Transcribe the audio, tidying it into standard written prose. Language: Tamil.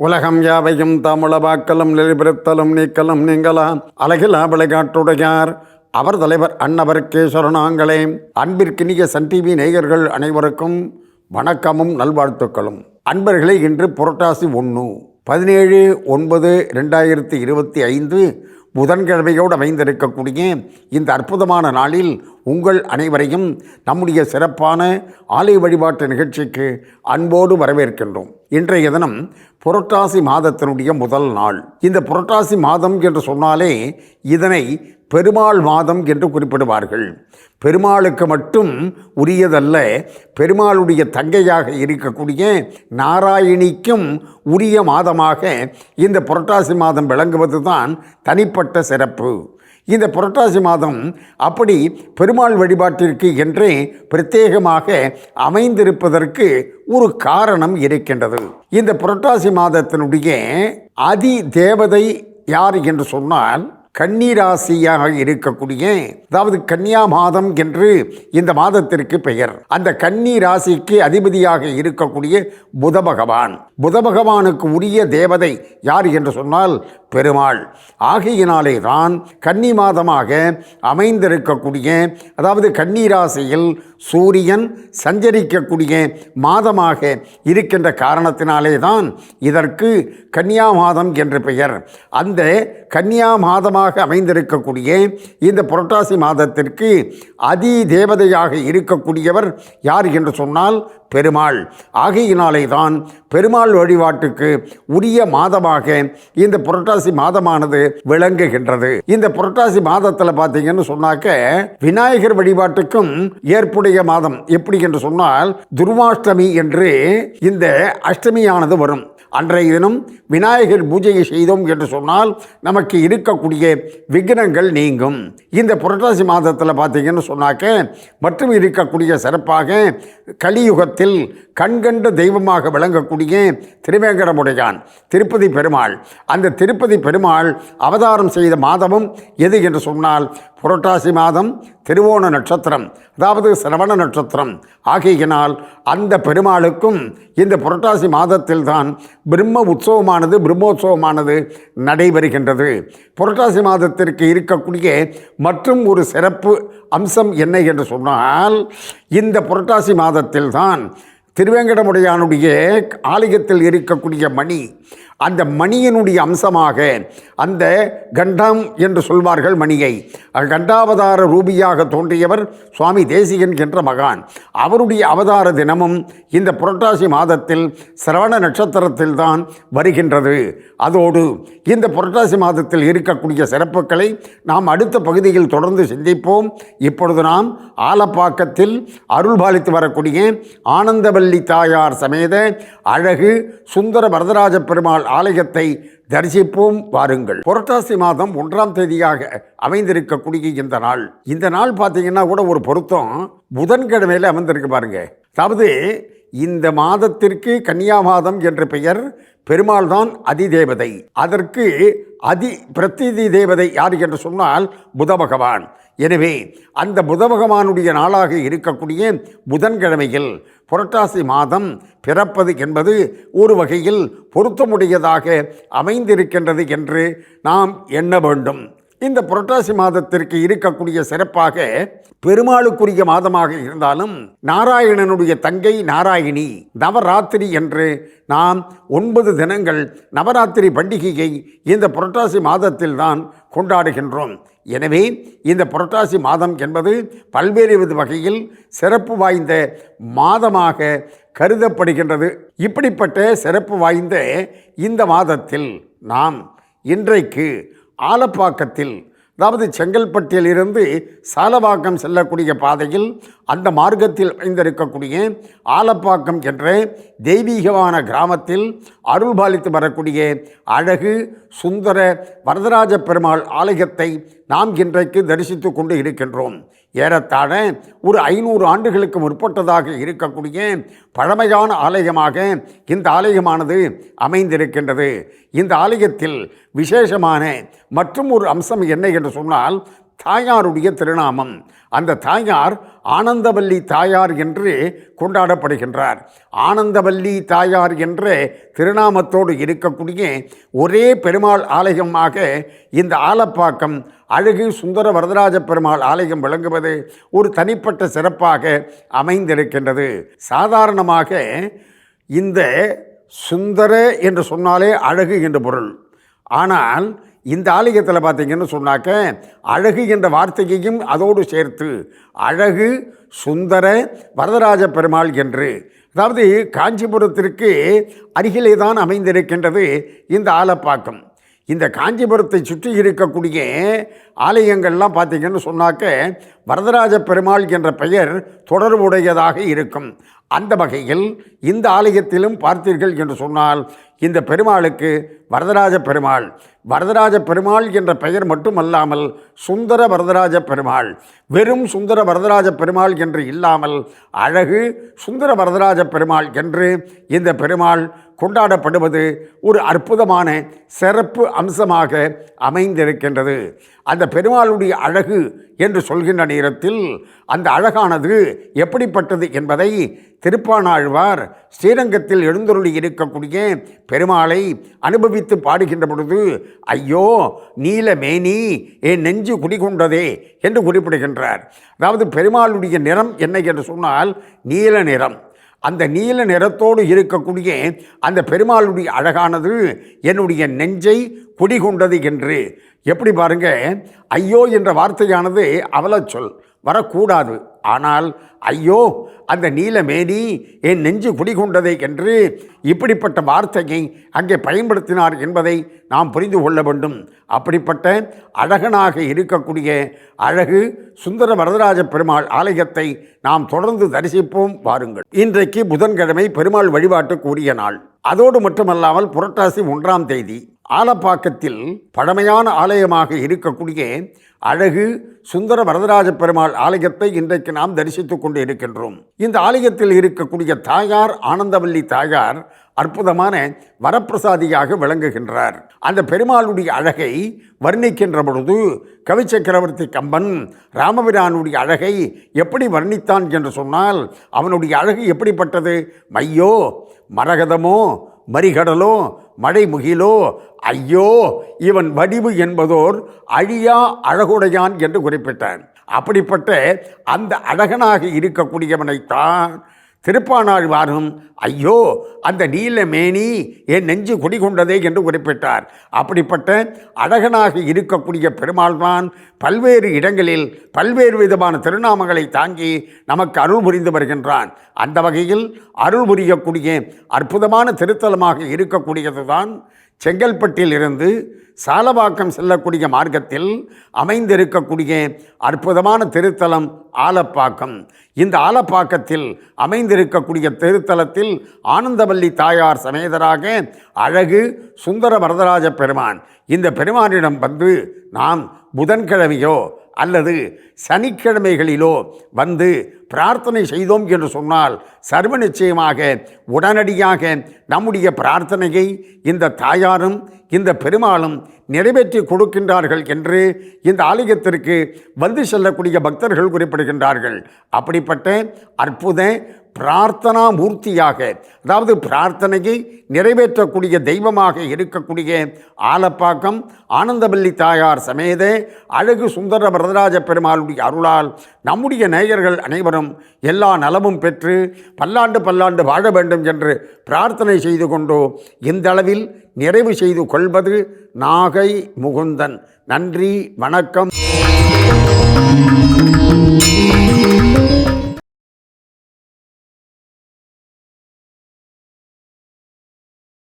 உலகம் யாவையும் தமிழவாக்கலும் நெறிபிறத்தலும் நீக்கலும் நீங்களாம் அழகிலா விளையாட்டுடையார் அவர் தலைவர் அன்னவர் கேசரணாங்களே. அன்பிற்கினிய சன் டிவி நேயர்கள் அனைவருக்கும் வணக்கமும் நல்வாழ்த்துக்களும். அன்பர்களே, இன்று புரட்டாசி 1/17/2025 புதன்கிழமையோடு அமைந்திருக்கக்கூடிய இந்த அற்புதமான நாளில் உங்கள் அனைவரையும் நம்முடைய சிறப்பான ஆலய வழிபாட்டு நிகழ்ச்சிக்கு அன்போடு வரவேற்கின்றோம். இன்றைய தினம் புரட்டாசி மாதத்தினுடைய முதல் நாள். இந்த புரட்டாசி மாதம் என்று சொன்னாலே இதனை பெருமாள் மாதம் என்று குறிப்பிடுவார்கள். பெருமாளுக்கு மட்டும் உரியதல்ல, பெருமாளுடைய தங்கையாக இருக்கக்கூடிய நாராயணிக்கும் உரிய மாதமாக இந்த புரட்டாசி மாதம் விளங்குவது தான் தனிப்பட்ட சிறப்பு. இந்த புரட்டாசி மாதம் அப்படி பெருமாள் வழிபாட்டிற்கு என்றே பிரத்யேகமாக அமைந்திருப்பதற்கு ஒரு காரணம் இருக்கின்றது. இந்த புரட்டாசி மாதத்தினுடைய அதி தேவதை யார் என்று சொன்னால் கன்னிராசியாக இருக்கக்கூடிய, அதாவது கன்னியா மாதம் என்று இந்த மாதத்திற்கு பெயர். அந்த கன்னி ராசிக்கு அதிபதியாக இருக்கக்கூடிய புத பகவான். புத பகவானுக்கு உரிய தேவதை யார் என்று சொன்னால் பெருமாள். ஆகையினாலே தான் கன்னி மாதமாக அமைந்திருக்கக்கூடிய, அதாவது கன்னி ராசியில் சூரியன் சஞ்சரிக்கக்கூடிய மாதமாக இருக்கின்ற காரணத்தினாலே தான் இதற்கு கன்னியா மாதம் என்று பெயர். அந்த கன்னியா மாதமாக அமைந்திருக்கக்கூடிய இந்த புரட்டாசி மாதத்திற்கு அதி தேவதையாக இருக்கக்கூடியவர் யார் என்று சொன்னால் பெருமாள். ஆகையினாலே தான் பெருமாள் வழிபாட்டுக்கு உரிய மாதமாக இந்த புரட்டாசி மாதமானது விளங்குகின்றது. இந்த புரட்டாசி மாதத்தில் பார்த்தீங்கன்னு சொன்னாக்க விநாயகர் வழிபாட்டுக்கும் ஏற்புடைய மாதம். எப்படி என்று சொன்னால் துர்வாஷ்டமி என்று இந்த அஷ்டமியானது வரும். அன்றைய தினம் விநாயகர் பூஜையை செய்தோம் என்று சொன்னால் நமக்கு இருக்கக்கூடிய விக்னங்கள் நீங்கும். இந்த புரட்டாசி மாதத்தில் பார்த்தீங்கன்னு சொன்னாக்க மற்றும் இருக்கக்கூடிய சிறப்பாக கலியுகத்தில் கண்கண்ட தெய்வமாக விளங்கக்கூடிய திருவேங்கடமுடையான் திருப்பதி பெருமாள். அந்த திருப்பதி பெருமாள் அவதாரம் செய்த மாதமும் எது என்று சொன்னால் புரட்டாசி மாதம், திருவோண நட்சத்திரம், அதாவது சிரவண நட்சத்திரம். ஆகையினால் அந்த பெருமாளுக்கும் இந்த புரட்டாசி மாதத்தில் தான் பிரம்மோற்சவமானது நடைபெறுகின்றது. புரட்டாசி மாதத்திற்கு இருக்கக்கூடிய மற்றும் ஒரு சிறப்பு அம்சம் என்ன என்று சொன்னால் இந்த புரட்டாசி மாதத்தில் தான் திருவேங்கடமுடையானுடைய ஆலயத்தில் இருக்கக்கூடிய மணி, அந்த மணியினுடைய அம்சமாக அந்த கண்டம் என்று சொல்வார்கள் மணியை. கண்டாவதார ரூபியாக தோன்றியவர் சுவாமி தேசிகன் என்ற மகான். அவருடைய அவதார தினமும் இந்த புரட்டாசி மாதத்தில் சிரவண நட்சத்திரத்தில் தான் வருகின்றது. அதோடு இந்த புரட்டாசி மாதத்தில் இருக்கக்கூடிய சிறப்புகளை நாம் அடுத்த பகுதியில் தொடர்ந்து சிந்திப்போம். இப்பொழுது நாம் ஆலப்பாக்கத்தில் அருள்பாலித்து வரக்கூடிய ஆனந்தவல்லி தாயார் சமேத அழகு சுந்தர வரதராஜ பெருமாள் ஆலயத்தை தரிசிப்போம் வாருங்கள். புரட்டாசி மாதம் 1ஆம் தேதியாக அமைந்திருக்கக்கூடிய இந்த நாள் பார்த்தீங்கன்னா கூட ஒரு பொருத்தம் புதன்கிழமையில் அமைந்திருக்கு பாருங்க. அதாவது இந்த மாதத்திற்கு கன்னியா மாதம் என்ற பெயர். பெருமாள் தான் அதிதேவதை. அதற்கு பிரதிதி தேவதை யார் என்று சொன்னால் புத பகவான். எனவே அந்த புத பகவானுடைய நாளாக இருக்கக்கூடிய புதன்கிழமையில் புரட்டாசி மாதம் பிறப்பது என்பது ஒரு வகையில் பொருத்தமுடையதாக அமைந்திருக்கின்றது என்று நாம் எண்ண வேண்டும். இந்த புரட்டாசி மாதத்திற்கு இருக்கக்கூடிய சிறப்பாக பெருமாளுக்குரிய மாதமாக இருந்தாலும் நாராயணனுடைய தங்கை நாராயணி நவராத்திரி என்று நாம் 9 தினங்கள் நவராத்திரி பண்டிகையை இந்த புரட்டாசி மாதத்தில் தான் கொண்டாடுகின்றோம். எனவே இந்த புரட்டாசி மாதம் என்பது பல்வேறு வகையில் சிறப்பு வாய்ந்த மாதமாக கருதப்படுகின்றது. இப்படிப்பட்ட சிறப்பு வாய்ந்த இந்த மாதத்தில் நாம் இன்றைக்கு ஆலப்பாக்கத்தில், அதாவது செங்கல்பட்டிலிருந்து சாலவாக்கம் செல்லக்கூடிய பாதையில் அந்த மார்க்கத்தில் அமைந்திருக்கக்கூடிய ஆலப்பாக்கம் என்ற தெய்வீகமான கிராமத்தில் அருள்பாலித்து வரக்கூடிய அழகு சுந்தர வரதராஜ பெருமாள் ஆலயத்தை நாம் இன்றைக்கு தரிசித்து கொண்டு இருக்கின்றோம். ஏறத்தாழ ஒரு 500 ஆண்டுகளுக்கு முற்பட்டதாக இருக்கக்கூடிய பழமையான ஆலயமாக இந்த ஆலயமானது அமைந்திருக்கின்றது. இந்த ஆலயத்தில் விசேஷமான மற்றும் ஒரு அம்சம் என்ன என்று சொன்னால் தாயாருடைய திருநாமம். அந்த தாயார் ஆனந்தவல்லி தாயார் என்று கொண்டாடப்படுகின்றார். ஆனந்தவல்லி தாயார் என்ற திருநாமத்தோடு இருக்கக்கூடிய ஒரே பெருமாள் ஆலயமாக இந்த ஆலப்பாக்கம் அழகு சுந்தர வரதராஜ பெருமாள் ஆலயம் விளங்குவது ஒரு தனிப்பட்ட சிறப்பாக அமைந்திருக்கின்றது. சாதாரணமாக இந்த சுந்தர என்று சொன்னாலே அழகு என்று பொருள். ஆனால் இந்த ஆலயத்தில் பார்த்தீங்கன்னு சொன்னாக்க அழகு என்ற வார்த்தையையும் அதோடு சேர்த்து அழகு சுந்தர வரதராஜ பெருமாள் என்று, அதாவது காஞ்சிபுரத்திற்கு அருகிலே தான் அமைந்திருக்கின்றது இந்த ஆலப்பாக்கம். இந்த காஞ்சிபுரத்தை சுற்றி இருக்கக்கூடிய ஆலயங்கள்லாம் பார்த்தீங்கன்னு சொன்னாக்க வரதராஜ பெருமாள் என்ற பெயர் தொடர்புடையதாக இருக்கும். அந்த வகையில் இந்த ஆலயத்திலும் பார்த்தீர்கள் என்று சொன்னால் இந்த பெருமாளுக்கு வரதராஜ பெருமாள், வரதராஜ பெருமாள் என்ற பெயர் மட்டுமல்லாமல் சுந்தர வரதராஜ பெருமாள், வெறும் சுந்தர வரதராஜ பெருமாள் என்று இல்லாமல் அழகு சுந்தர வரதராஜ பெருமாள் என்று இந்த பெருமாள் கொண்டாடப்படுவது ஒரு அற்புதமான சிறப்பு அம்சமாக அமைந்திருக்கின்றது. அந்த பெருமாளுடைய அழகு என்று சொல்கின்ற நேரத்தில் அந்த அழகானது எப்படிப்பட்டது என்பதை திருப்பாணாழ்வார் ஸ்ரீரங்கத்தில் எழுந்தருளி இருக்கக்கூடிய பெருமாளை அனுபவித்து பாடுகின்ற பொழுது ஐயோ நீலமேனி என் நெஞ்சு குடிகொண்டதே என்று குறிப்பிடுகின்றார். அதாவது பெருமாளுடைய நிறம் என்ன என்று சொன்னால் நீல நிறம். அந்த நீல நிறத்தோடு இருக்கக்கூடிய அந்த பெருமாளுடைய அழகானது என்னுடைய நெஞ்சை குடிகொண்டது என்று. எப்படி பாருங்க, ஐயோ என்ற வார்த்தையானது அவலச்சொல் வரக்கூடாது. ஆனால் ஐயோ அந்த நீலமேனி என் நெஞ்சு குடிகொண்டதை என்று இப்படிப்பட்ட வார்த்தையை அங்கே பயன்படுத்தினார் என்பதை நாம் புரிந்து கொள்ள வேண்டும். அப்படிப்பட்ட அழகனாக இருக்கக்கூடிய அழகு சுந்தர வரதராஜ பெருமாள் ஆலயத்தை நாம் தொடர்ந்து தரிசிப்போம் வாருங்கள். இன்றைக்கு புதன்கிழமை பெருமாள் வழிபாட்டுக்குரிய நாள். அதோடு மட்டுமல்லாமல் புரட்டாசி 1ஆம் தேதி ஆலப்பாக்கத்தில் பழமையான ஆலயமாக இருக்கக்கூடிய அழகு சுந்தர வரதராஜ பெருமாள் ஆலயத்தை இன்றைக்கு நாம் தரிசித்துக் கொண்டு இருக்கின்றோம். இந்த ஆலயத்தில் இருக்கக்கூடிய தாயார் ஆனந்தவல்லி தாயார் அற்புதமான வரப்பிரசாதியாக விளங்குகின்றார். அந்த பெருமாளுடைய அழகை வர்ணிக்கின்ற பொழுது கவிச்சக்கரவர்த்தி கம்பன் ராமபிரானுடைய அழகை எப்படி வர்ணித்தான் என்று சொன்னால் அவனுடைய அழகு எப்படிப்பட்டது? மையோ மரகதமோ மரிகடலோ மழைமுகிலோ ஐயோ இவன் வடிவு என்பதோர் அழியா அழகுடையான் என்று குறிப்பிட்டான். அப்படிப்பட்ட அந்த அழகனாக இருக்கக்கூடியவனைத்தான் திருப்பாணாழ்வாரும் ஐயோ அந்த நீலமேனி என் நெஞ்சு குடிகொண்டதே என்று குறிப்பிட்டார். அப்படிப்பட்ட அழகனாக இருக்கக்கூடிய பெருமாள்தான் பல்வேறு இடங்களில் பல்வேறு விதமான திருநாமங்களை தாங்கி நமக்கு அருள் புரிந்து வருகின்றான். அந்த வகையில் அருள் புரியக்கூடிய அற்புதமான திருத்தலமாக இருக்கக்கூடியதுதான் செங்கல்பட்டில் இருந்து சாலவாக்கம் செல்லக்கூடிய மார்க்கத்தில் அமைந்திருக்கக்கூடிய அற்புதமான திருத்தலம் ஆலப்பாக்கம். இந்த ஆலப்பாக்கத்தில் அமைந்திருக்கக்கூடிய திருத்தலத்தில் ஆனந்தவல்லி தாயார் சமேதராக அழகு சுந்தர வரதராஜ பெருமான் இந்த பெருமானிடம் வந்து நாம் புதன்கிழமையோ அல்லது சனிக்கிழமைகளிலோ வந்து பிரார்த்தனை செய்தோம் என்று சொன்னால் சர்வ நிச்சயமாக உடனடியாக நம்முடைய பிரார்த்தனையை இந்த தாயாரும் இந்த பெருமாளும் நிறைவேற்றி கொடுக்கின்றார்கள் என்று இந்த ஆலயத்திற்கு வந்து செல்லக்கூடிய பக்தர்கள் குறிப்பிடுகின்றார்கள். அப்படிப்பட்ட அற்புத பிரார்த்தனா மூர்த்தியாக, அதாவது பிரார்த்தனையை நிறைவேற்றக்கூடிய தெய்வமாக இருக்கக்கூடிய ஆலப்பாக்கம் ஆனந்தவல்லி தாயார் சமேத அழகு சுந்தர வரதராஜ பெருமாளுடைய அருளால் நம்முடைய நேயர்கள் அனைவரும் எல்லா நலமும் பெற்று பல்லாண்டு பல்லாண்டு வாழ வேண்டும் என்று பிரார்த்தனை செய்து கொண்டோ இந்த அளவில் நிறைவு செய்து கொள்வது நாகை முகுந்தன். நன்றி, வணக்கம்.